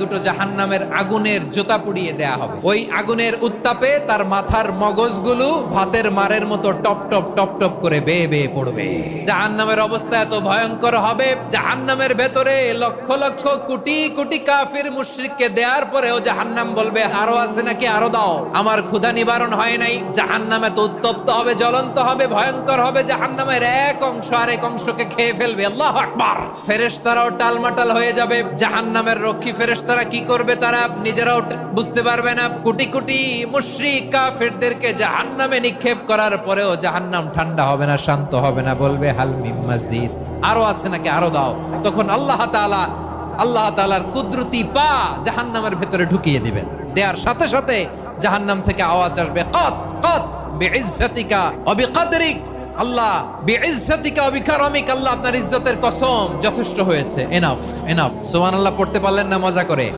দুটো জাহান্নামের আগুনের জোতা পুড়িয়ে দেয়া হবে। ওই আগুনের উত্তাপে তার মাথার মগজগুলো ভাতের মারের মতো টপ টপ টপ টপ করে বেয়ে বেয়ে পড়বে। জাহান্নামের অবস্থা এত ভয়ঙ্কর হবে, জাহান্নামের ভেতরে লক্ষ লক্ষ কোটি কোটি কাফির মুশরিককে দেওয়ার পরেও জাহান্নাম বলবে আরো আছে নাকি, আরো দাও, আমার ক্ষুধা নিবারণ হয় নাই। জাহান্নাম এত উত্তপ্ত হবে, জ্বলন্ত হবে, ভয়ঙ্কর হবে, জাহান্নামের এক অংশ আরেক অংশকে খেয়ে ফেলবে। আল্লাহু আকবার। ফেরেশতারাও টালমাটাল হয়ে যাবে। জাহান্নামের রক্ষী ফেরেশতারা কি করবে তারা নিজেরাও বুঝতে পারবে না। কোটি কোটি মুশরিক কাফেরদেরকে জাহান্নামে নিক্ষেপ করার পরেও জাহান্নাম ঠান্ডা হবে না, শান্ত হবে না, বলবে হাল মিন মাজিদ, আরো আছে নাকি, আরো দাও। তখন আল্লাহ তাআলার কুদরতি পা জাহান্নামের ভেতরে ঢুকিয়ে দিবেন। দেওয়ার সাথে সাথে জাহান্নাম থেকে আওয়াজ আসবে, কত কত বিইজ্জাতিকা ওয়া বিকদরিক, আল্লাহ বিইজ্জাতিকা ওয়া বিকারামিক, আল্লাহ আপনার ইজ্জতের কসম, যথেষ্ট হয়েছে, এনাফ এনাফ। সুবহানাল্লাহ পড়তে পারলেন না মজা করে?